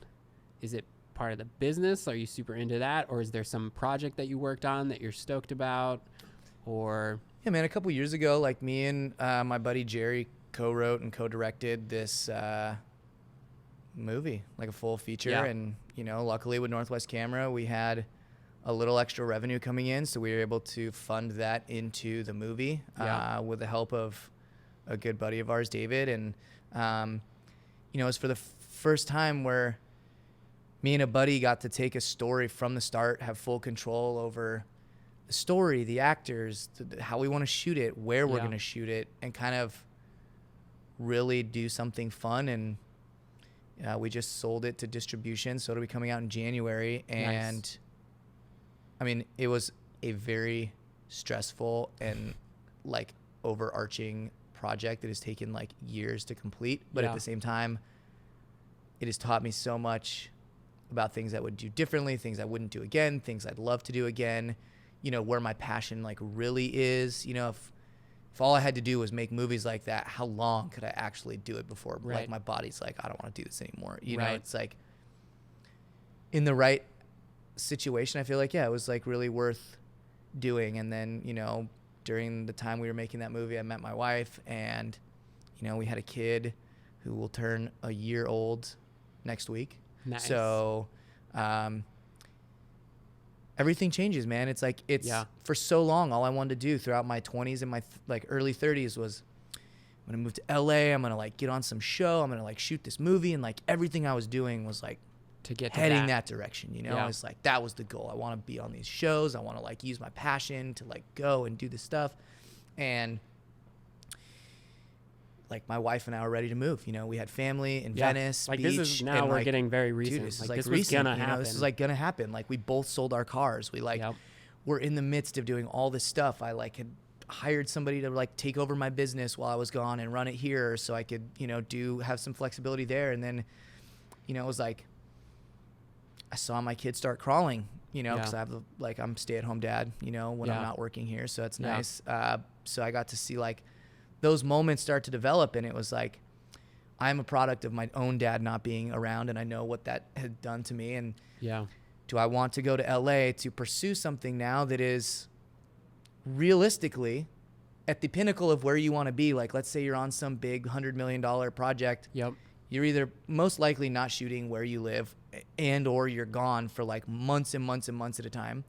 Is it part of the business? Are you super into that? Or is there some project that you worked on that you're stoked about? Or yeah, man, a couple years ago, like me and my buddy Jerry co-wrote and co-directed this movie, like a full feature. And, you know, luckily with Northwest Camera, we had a little extra revenue coming in, so we were able to fund that into the movie with the help of a good buddy of ours, David. And you know, it was for the first time where me and a buddy got to take a story from the start, have full control over the story, the actors, how we want to shoot it, where we're going to shoot it, and kind of really do something fun. And we just sold it to distribution, so it'll be coming out in January. And I mean, it was a very stressful and like overarching project that has taken like years to complete, but at the same time, it has taught me so much about things I would do differently, things I wouldn't do again, things I'd love to do again, you know, where my passion like really is. You know, if all I had to do was make movies like that, how long could I actually do it before like my body's like, I don't want to do this anymore. You know, it's like in the right situation, I feel like, it was like really worth doing. And then, you know, during the time we were making that movie, I met my wife, and, you know, we had a kid who will turn a year old next week. Nice. So, everything changes, man. It's like, for so long, all I wanted to do throughout my 20s and my like early 30s was, I'm going to move to LA. I'm going to like get on some show. I'm going to like shoot this movie. And like everything I was doing was like, to get to heading that direction, you know. I was like, that was the goal. I want to be on these shows. I want to like use my passion to like go and do this stuff. And like my wife and I were ready to move. You know, we had family in Venice, like beach, this is now and we're like, getting very recent. dude, this is like this recent, was gonna happen. This is like gonna happen. Like we both sold our cars. We like we're in the midst of doing all this stuff. I like had hired somebody to like take over my business while I was gone and run it here, so I could, you know, have some flexibility there. And then, you know, it was like I saw my kids start crawling, you know, because I have I'm stay-at-home dad, you know, when I'm not working here, so that's nice. So I got to see like those moments start to develop, and it was like I'm a product of my own dad not being around, and I know what that had done to me. And do I want to go to LA to pursue something now that is realistically at the pinnacle of where you want to be? Like, let's say you're on some big $100 million project. You're either most likely not shooting where you live, and or you're gone for like months and months and months at a time.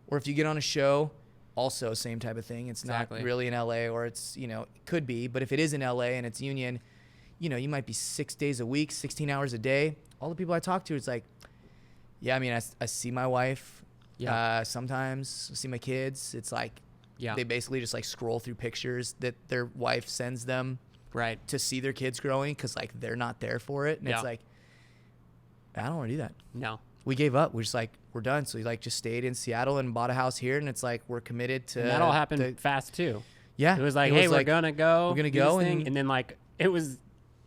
Or if you get on a show, also same type of thing. It's not really in LA, or it's, you know, it could be, but if it is in LA and it's union, you know, you might be 6 days a week, 16 hours a day. All the people I talk to, it's like, I mean, I see my wife sometimes, I see my kids. It's like they basically just like scroll through pictures that their wife sends them to see their kids growing, because like they're not there for it. And it's like, I don't want to do that. No. We gave up. We're just like, we're done. So we like just stayed in Seattle and bought a house here, and it's like we're committed to. And that all happened fast too. Yeah. It was like, hey, we're gonna go. And then like it was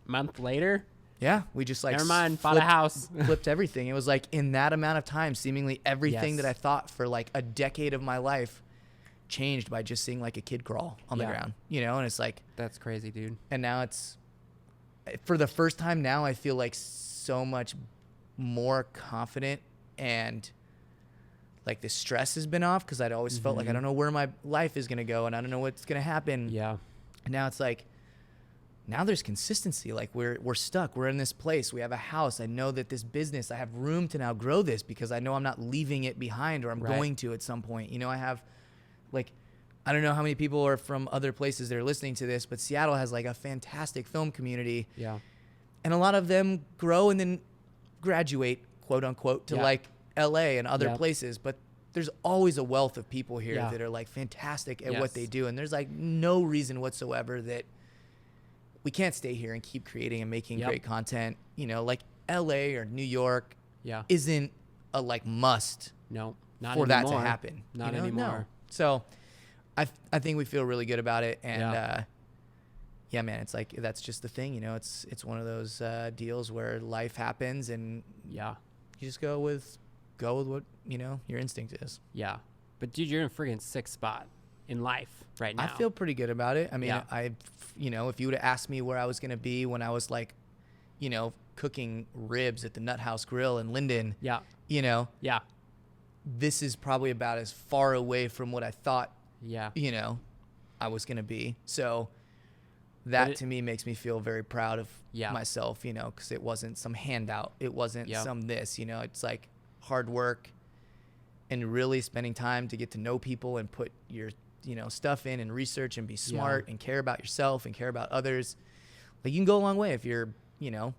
a month later. Yeah, we just like never mind, bought a house. Flipped everything. It was like in that amount of time, seemingly everything that I thought for like a decade of my life changed by just seeing like a kid crawl on the ground, you know. And it's like, that's crazy, dude. And now it's, for the first time now, I feel like so much more confident, and like the stress has been off, because I'd always felt like I don't know where my life is gonna go, and I don't know what's gonna happen. And now it's like, now there's consistency. Like we're stuck. We're in this place. We have a house. I know that this business, I have room to now grow this, because I know I'm not leaving it behind, or I'm going to at some point. You know, I have like, I don't know how many people are from other places that are listening to this, but Seattle has like a fantastic film community. And a lot of them grow and then graduate, quote unquote, to like LA and other places. But there's always a wealth of people here that are like fantastic at what they do. And there's like no reason whatsoever that we can't stay here and keep creating and making great content. You know, like LA or New York isn't a like must not for anymore. That to happen. Not you know? anymore. No. So I think we feel really good about it. And yeah, man, it's like, that's just the thing, you know, it's one of those deals where life happens, and you just go with what, you know, your instinct is. But dude, you're in a friggin' sixth spot in life right now. I feel pretty good about it. I mean, you know, if you would have asked me where I was going to be when I was like, you know, cooking ribs at the Nut House Grill in Linden, you know, this is probably about as far away from what I thought, you know, I was going to be. So that to me makes me feel very proud of myself, you know, because it wasn't some handout. It wasn't some this, you know, it's like hard work and really spending time to get to know people and put your, you know, stuff in and research and be smart and care about yourself and care about others. Like, you can go a long way if you're, you know,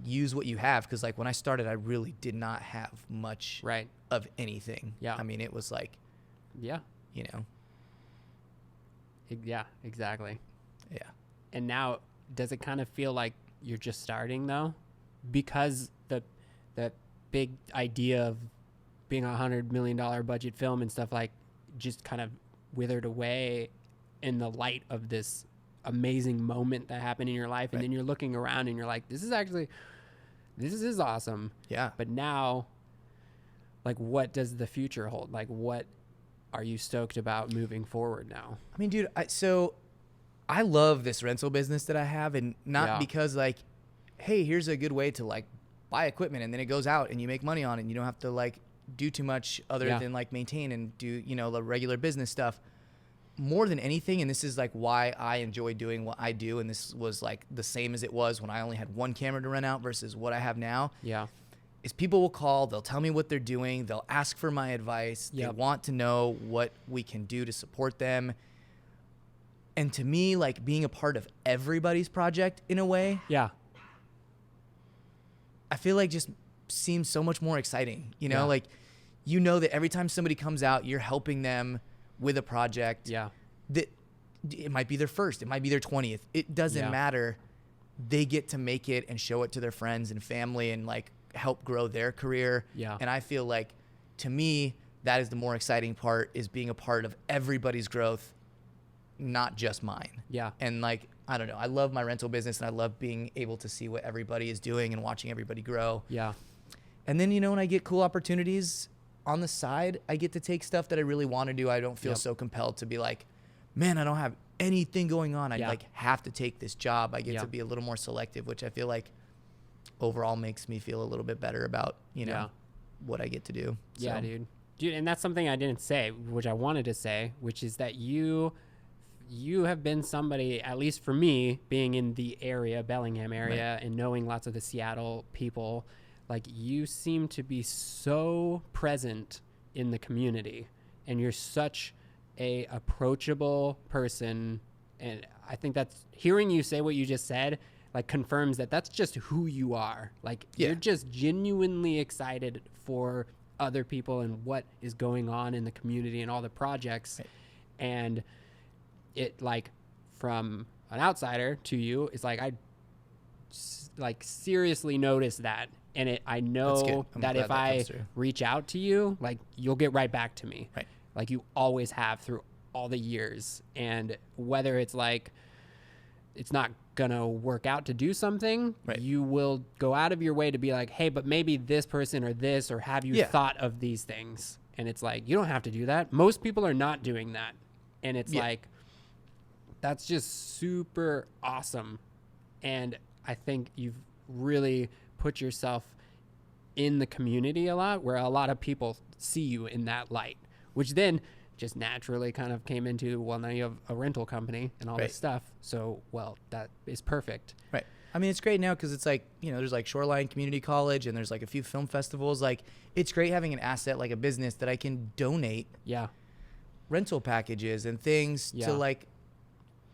use what you have. Because like when I started, I really did not have much of anything. I mean, it was like, you know. Exactly. And now, does it kind of feel like you're just starting though? Because the big idea of being a $100 million budget film and stuff like just kind of withered away in the light of this amazing moment that happened in your life. And then you're looking around and you're like, this is awesome. But now, like, what does the future hold? Like, what are you stoked about moving forward now? I mean, dude, so I love this rental business that I have, and not because like, hey, here's a good way to like buy equipment and then it goes out and you make money on it and you don't have to like do too much other than like maintain and do, you know, the regular business stuff. More than anything, and this is like why I enjoy doing what I do, and this was like the same as it was when I only had one camera to rent out versus what I have now. Is people will call, they'll tell me what they're doing, they'll ask for my advice, they want to know what we can do to support them. And to me, like, being a part of everybody's project in a way, I feel like just seems so much more exciting, you know, like, you know that every time somebody comes out, you're helping them with a project that it might be their first, it might be their 20th. It doesn't matter. They get to make it and show it to their friends and family and like help grow their career. Yeah. And I feel like, to me, that is the more exciting part, is being a part of everybody's growth, not just mine. Yeah. And like, I don't know, I love my rental business and I love being able to see what everybody is doing and watching everybody grow. Yeah. And then, you know, when I get cool opportunities on the side, I get to take stuff that I really want to do. I don't feel so compelled to be like, man, I don't have anything going on. I like have to take this job. I get to be a little more selective, which I feel like overall makes me feel a little bit better about, you know, what I get to do. Yeah, dude. And that's something I didn't say, which I wanted to say, which is that you have been somebody, at least for me, being in the area, Bellingham area, and knowing lots of the Seattle people, like, you seem to be so present in the community, and you're such a approachable person. And I think that's, hearing you say what you just said, like, confirms that that's just who you are. Like, you're just genuinely excited for other people and what is going on in the community and all the projects. And it, like, from an outsider to you, it's like, I like seriously notice that. And I know that if I reach out to you, like, you'll get right back to me. Right. Like you always have through all the years. And whether it's like, it's not gonna work out to do something, you will go out of your way to be like, hey, but maybe this person or this, or have you thought of these things? And it's like, you don't have to do that. Most people are not doing that. And it's like, that's just super awesome. And I think you've really put yourself in the community a lot, where a lot of people see you in that light, which then just naturally kind of came into, well, now you have a rental company and all this stuff. So, well, that is perfect. Right. I mean, it's great now because it's like, you know, there's like Shoreline Community College and there's like a few film festivals. Like, it's great having an asset like a business that I can donate rental packages and things to like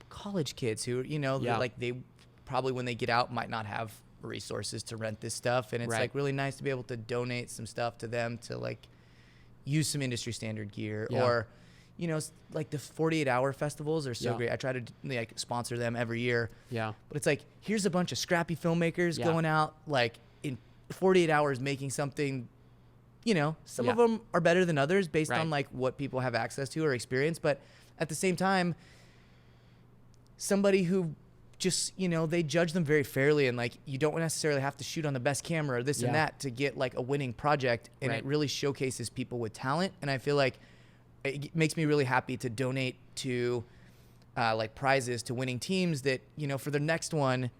college kids who, you know, like, they probably when they get out might not have resources to rent this stuff. And it's like really nice to be able to donate some stuff to them to like use some industry standard gear. Or, you know, like the 48-hour festivals are so great. I try to like sponsor them every year. Yeah. But it's like, here's a bunch of scrappy filmmakers going out like in 48 hours making something, you know, some of them are better than others based on like what people have access to or experience. But at the same time, somebody who just, you know, they judge them very fairly, and like, you don't necessarily have to shoot on the best camera or this and that to get like a winning project. And it really showcases people with talent. And I feel like it makes me really happy to donate to like prizes to winning teams that, you know, for their next one,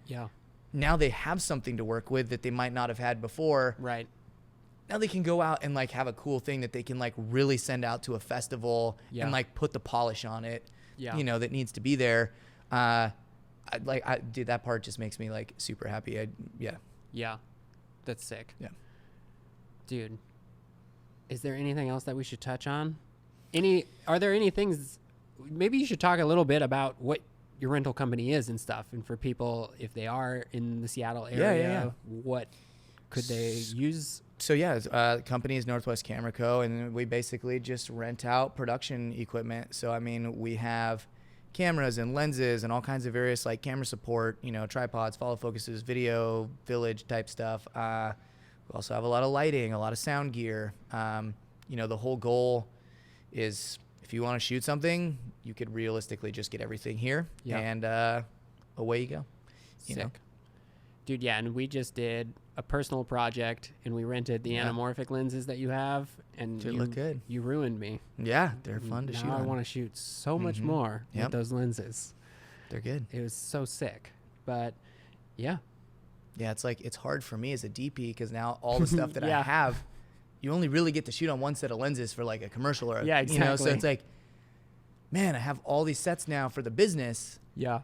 now they have something to work with that they might not have had before. Right. Now they can go out and like have a cool thing that they can like really send out to a festival and like put the polish on it, you know, that needs to be there. Dude, that part just makes me like super happy. Yeah. That's sick. Yeah. Dude, is there anything else that we should touch on? Are there any things, maybe you should talk a little bit about what your rental company is and stuff. And for people, if they are in the Seattle area, what could they use? So the company is Northwest Camera Co. And we basically just rent out production equipment. So, I mean, we have cameras and lenses and all kinds of various like camera support, you know, tripods, follow focuses, video village type stuff. We also have a lot of lighting, a lot of sound gear. You know, the whole goal is, if you want to shoot something, you could realistically just get everything here and away you go. You know? Dude, yeah, and we just did a personal project, and we rented the anamorphic lenses that you have, and they look good. You ruined me. Yeah, they're fun to shoot on. I want to shoot so much more with those lenses. They're good. It was so sick, but yeah, it's like, it's hard for me as a DP because now all the stuff that I have, you only really get to shoot on one set of lenses for like a commercial or exactly. You know, so it's like, man, I have all these sets now for the business. Yeah.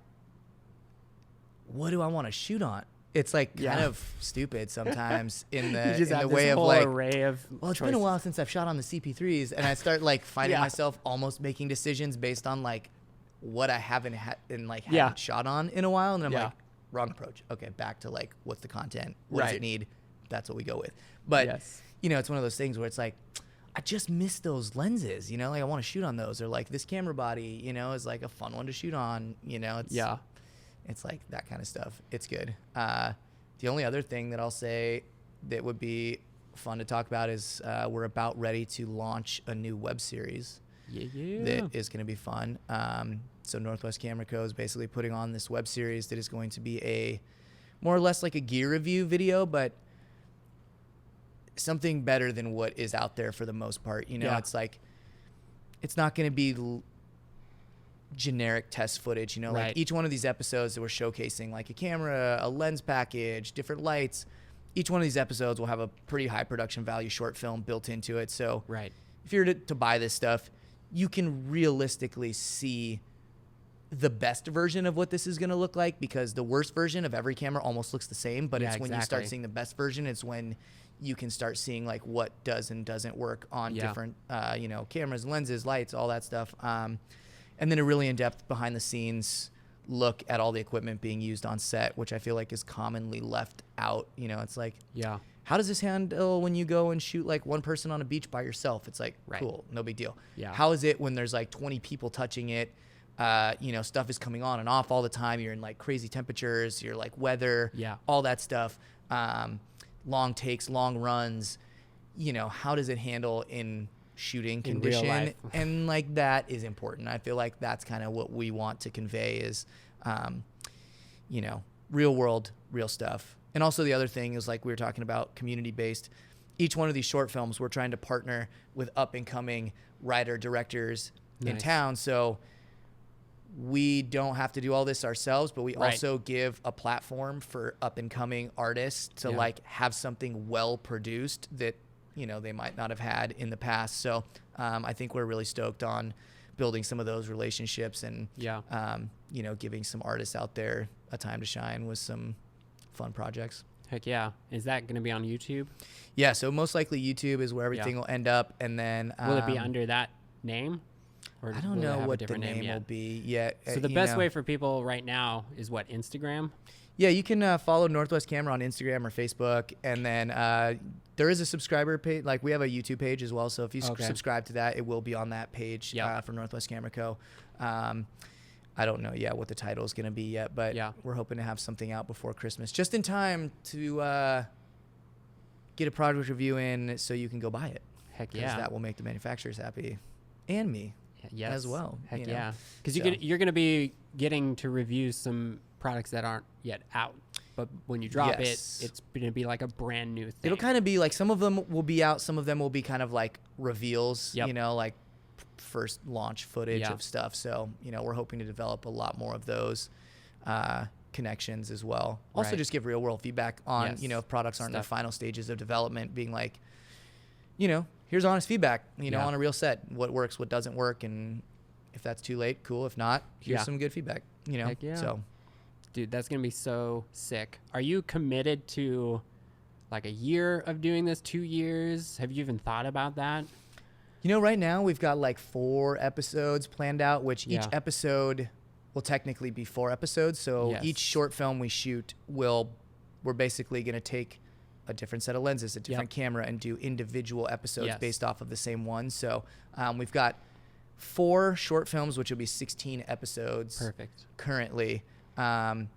What do I want to shoot on? It's like kind of stupid sometimes in the way of like, array of well, it's been a while since I've shot on the CP3s, and I start like finding myself almost making decisions based on like what I haven't shot on in a while, and I'm like, wrong approach. Okay, back to like, what's the content? What does it need? That's what we go with. But you know, it's one of those things where it's like, I just miss those lenses, like I want to shoot on those, or like this camera body, is like a fun one to shoot on, it's like that kind of stuff. It's good. The only other thing that I'll say that would be fun to talk about is we're about ready to launch a new web series that is going to be fun. So Northwest Camera Co. is basically putting on this web series that is going to be a more or less like a gear review video, but something better than what is out there for the most part. It's like, it's not going to be generic test footage, Right. like each one of these episodes that we're showcasing, like a camera, a lens package, different lights. Each one of these episodes will have a pretty high production value short film built into it. So Right. if you're to buy this stuff, you can realistically see the best version of what this is going to look like, because the worst version of every camera almost looks the same, but it's when you start seeing the best version, it's when you can start seeing like what does and doesn't work on different, cameras, lenses, lights, all that stuff. And then a really in-depth behind the scenes look at all the equipment being used on set, which I feel like is commonly left out. It's like, how does this handle when you go and shoot like one person on a beach by yourself? It's like, cool, no big deal. Yeah. How is it when there's like 20 people touching it? Stuff is coming on and off all the time. You're in like crazy temperatures, you're like weather, all that stuff. Long takes, long runs, how does it handle in shooting condition? In real life. And like that is important. I feel like that's kind of what we want to convey is, real world, real stuff. And also the other thing is, like we were talking about, community based. Each one of these short films, we're trying to partner with up and coming writer directors in town. So we don't have to do all this ourselves, but we also give a platform for up and coming artists to like have something well produced that, they might not have had in the past. So I think we're really stoked on building some of those relationships and, giving some artists out there a time to shine with some fun projects. Heck yeah. Is that going to be on YouTube? Yeah. So most likely YouTube is where everything will end up. And then, will it be under that name? Or I don't know what the name will be yet. So the best way for people right now is what, Instagram? Yeah, you can follow Northwest Camera on Instagram or Facebook, and then there is a subscriber page. Like we have a YouTube page as well, so if you subscribe to that, it will be on that page for Northwest Camera Co. I don't know what the title is going to be yet, but we're hoping to have something out before Christmas, just in time to get a product review in so you can go buy it. Heck yeah. Because that will make the manufacturers happy and me as well. Heck yeah. Because you're going to be getting to review some products that aren't yet out, but when you drop it, it's going to be like a brand new thing. It'll kind of be like, some of them will be out, some of them will be kind of like reveals, like first launch footage of stuff. So we're hoping to develop a lot more of those connections as well. Also just give real world feedback on if products aren't in the final stages of development, being like, here's honest feedback, on a real set, what works, what doesn't work, and if that's too late, cool. If not, here's some good feedback, Heck yeah. So dude, that's going to be so sick. Are you committed to like a year of doing this, 2 years? Have you even thought about that? Right now we've got like 4 episodes planned out, which each episode will technically be 4 episodes. So each short film we shoot we're basically going to take a different set of lenses, a different camera, and do individual episodes based off of the same one. So we've got 4 short films, which will be 16 episodes. Perfect. Currently. And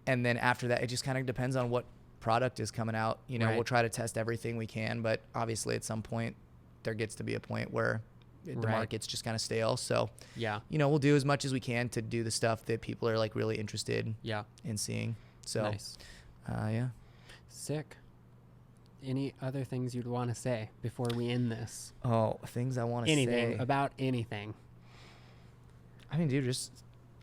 then after that, it just kind of depends on what product is coming out. We'll try to test everything we can, but obviously at some point there gets to be a point where the market's just kind of stale. So, we'll do as much as we can to do the stuff that people are like really interested in seeing. So, nice. Sick. Any other things you'd want to say before we end this? Oh, things I want to say. Anything about anything. I mean, dude,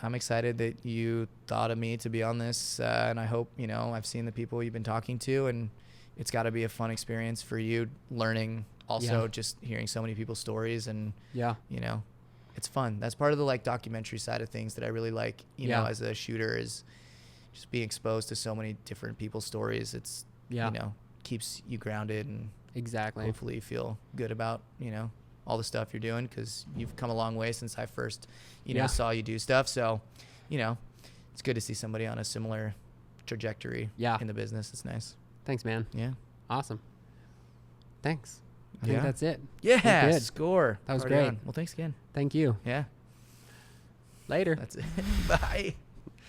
I'm excited that you thought of me to be on this, and I hope, I've seen the people you've been talking to, and it's got to be a fun experience for you, learning also just hearing so many people's stories, and it's fun. That's part of the like documentary side of things that I really like, as a shooter, is just being exposed to so many different people's stories. It's keeps you grounded, and hopefully you feel good about all the stuff you're doing, because you've come a long way since I first saw you do stuff. So it's good to see somebody on a similar trajectory in the business. It's nice. Thanks, man. Yeah. Awesome. Thanks. I think that's it. Yeah, good. score. That was Party great. on. Well, thanks again. Thank you. Yeah. Later. That's it. Bye.